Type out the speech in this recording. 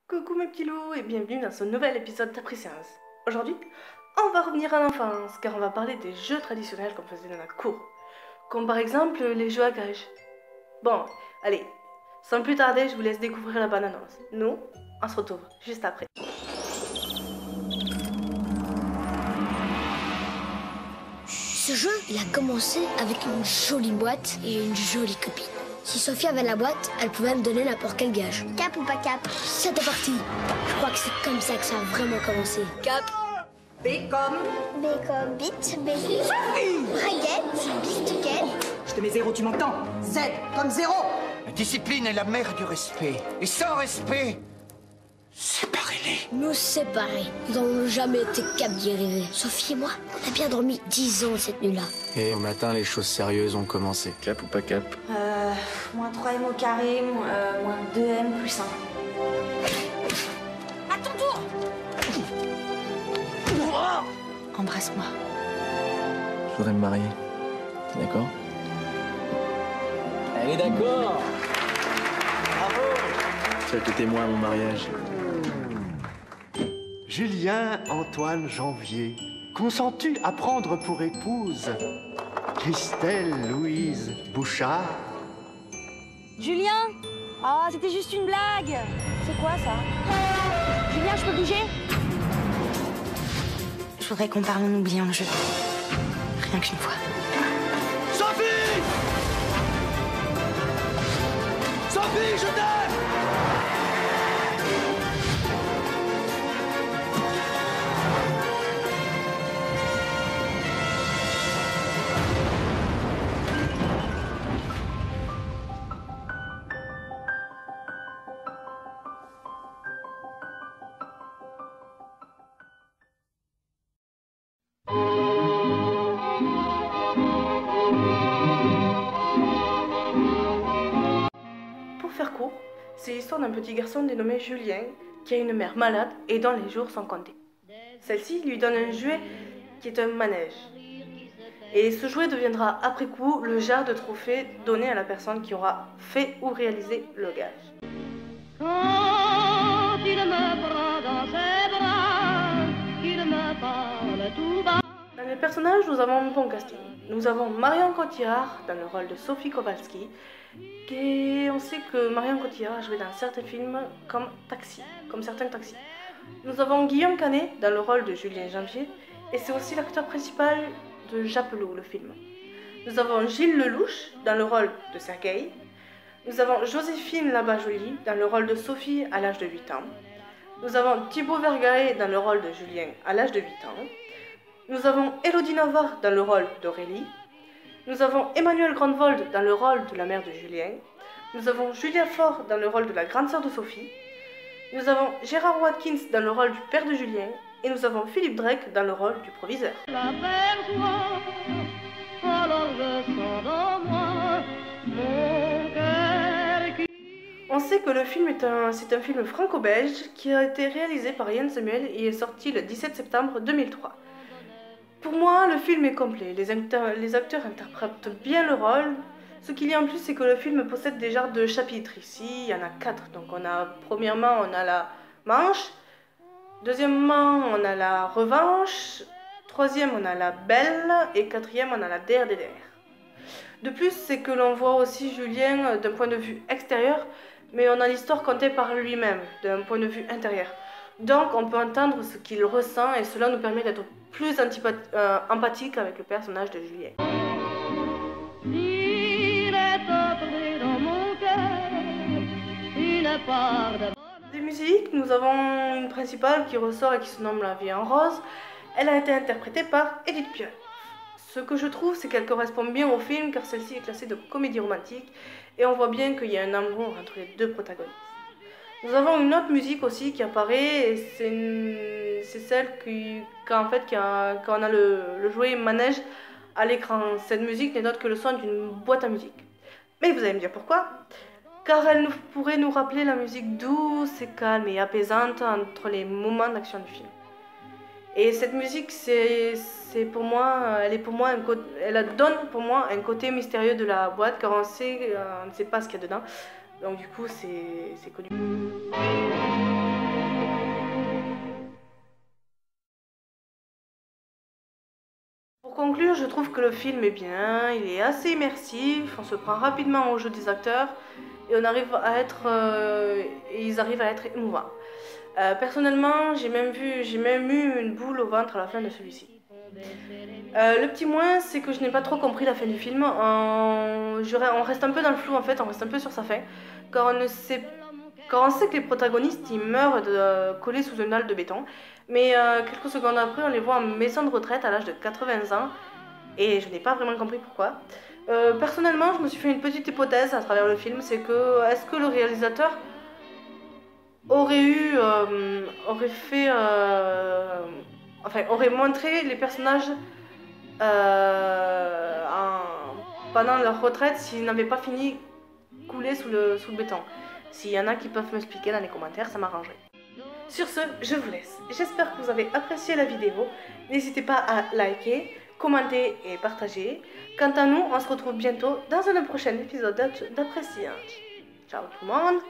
Coucou mes petits loups et bienvenue dans ce nouvel épisode d'Après-Séance. Aujourd'hui, on va revenir à l'enfance car on va parler des jeux traditionnels qu'on faisait dans la cour. Comme par exemple les jeux à gage. Bon, allez, sans plus tarder, je vous laisse découvrir la bande-annonce. Nous, on se retrouve juste après. Ce jeu, il a commencé avec une jolie boîte et une jolie copine. Si Sophie avait la boîte, elle pouvait me donner n'importe quel gage. Cap ou pas cap? C'était parti. Je crois que c'est comme ça que ça a vraiment commencé. Cap. B comme... B comme bite, B. Braguette, bistuquette. Je te mets 0, tu m'entends? Z comme 0. La discipline est la mère du respect. Et sans respect, séparez-les. Nous séparer. Nous n'avons jamais été cap d'y arriver. Sophie et moi, on a bien dormi 10 ans cette nuit-là. Et au matin, les choses sérieuses ont commencé. Cap ou pas cap? Moins 3m au carré, moins 2m plus 1. À ton tour. Embrasse-moi. Je voudrais me marier. T'es d'accord? Elle est d'accord. Bravo. Tu vas être témoin à mon mariage. Julien Antoine Janvier, consens-tu à prendre pour épouse Christelle Louise Bouchard? Julien? Oh, c'était juste une blague. C'est quoi ça? Julien, je peux bouger? Je voudrais qu'on parle en oubliant le jeu. Rien qu'une fois. Sophie! Sophie, je t'aime! Pour faire court, c'est l'histoire d'un petit garçon dénommé Julien qui a une mère malade et dont les jours sont comptés. Celle-ci lui donne un jouet qui est un manège. Et ce jouet deviendra après coup le genre de trophée donné à la personne qui aura fait ou réalisé le gage. Quand il me prend dans ses bras, qu'il me parle tout bas. Dans les personnages, nous avons un bon casting. Nous avons Marion Cotillard dans le rôle de Sophie Kowalski. Et on sait que Marion Cotillard a joué dans certains films comme certains taxis. Nous avons Guillaume Canet dans le rôle de Julien Janvier. Et c'est aussi l'acteur principal de Japelot, le film. Nous avons Gilles Lelouch dans le rôle de Sergueï. Nous avons Joséphine Labajoli dans le rôle de Sophie à l'âge de 8 ans. Nous avons Thibaut Vergaret dans le rôle de Julien à l'âge de 8 ans. Nous avons Élodie Navarre dans le rôle d'Aurélie. Nous avons Emmanuel Grandvold dans le rôle de la mère de Julien. Nous avons Julia Faure dans le rôle de la grande sœur de Sophie. Nous avons Gérard Watkins dans le rôle du père de Julien. Et nous avons Philippe Drake dans le rôle du proviseur. L'aperçois, alors je sens dans moi mon cœur qui... On sait que le film c'est un film franco-belge qui a été réalisé par Yann Samuel et est sorti le 17 septembre 2003. Pour moi, le film est complet. Les acteurs interprètent bien le rôle. Ce qu'il y a en plus, c'est que le film possède des genres de chapitres. Ici, il y en a 4. Donc, premièrement, on a la Manche. Deuxièmement, on a la Revanche. Troisième, on a la Belle. Et quatrième, on a la DRDR. De plus, c'est que l'on voit aussi Julien d'un point de vue extérieur, mais on a l'histoire contée par lui-même, d'un point de vue intérieur. Donc, on peut entendre ce qu'il ressent et cela nous permet d'être plus empathique avec le personnage de Julien. Il est entré dans mon cœur une part de... Des musiques, nous avons une principale qui ressort et qui se nomme La Vie en Rose. Elle a été interprétée par Edith Piaf. Ce que je trouve, c'est qu'elle correspond bien au film car celle-ci est classée de comédie romantique et on voit bien qu'il y a un amour entre les deux protagonistes. Nous avons une autre musique aussi qui apparaît et c'est celle quand on a le jouet manège à l'écran. Cette musique n'est autre que le son d'une boîte à musique. Mais vous allez me dire pourquoi? Car elle pourrait nous rappeler la musique douce et calme et apaisante entre les moments d'action du film. Et cette musique, elle donne pour moi un côté mystérieux de la boîte car on ne sait pas ce qu'il y a dedans. Donc du coup, c'est connu. conclure, je trouve que le film est bien, il est assez immersif, on se prend rapidement au jeu des acteurs et on arrive à être, ils arrivent à être émouvants. Personnellement, j'ai même eu une boule au ventre à la fin de celui-ci. Le petit moins, c'est que je n'ai pas trop compris la fin du film. On reste un peu dans le flou en fait, on reste un peu sur sa fin, car on sait que les protagonistes ils meurent collés sous une dalle de béton, mais quelques secondes après, on les voit en maison de retraite à l'âge de 80 ans, et je n'ai pas vraiment compris pourquoi. Personnellement, je me suis fait une petite hypothèse à travers le film, c'est que est-ce que le réalisateur aurait montré les personnages pendant leur retraite s'ils n'avaient pas fini coulés sous le béton. S'il y en a qui peuvent m'expliquer dans les commentaires, ça m'arrangerait. Sur ce, je vous laisse. J'espère que vous avez apprécié la vidéo. N'hésitez pas à liker, commenter et partager. Quant à nous, on se retrouve bientôt dans un prochain épisode d'Appréciante. Ciao tout le monde!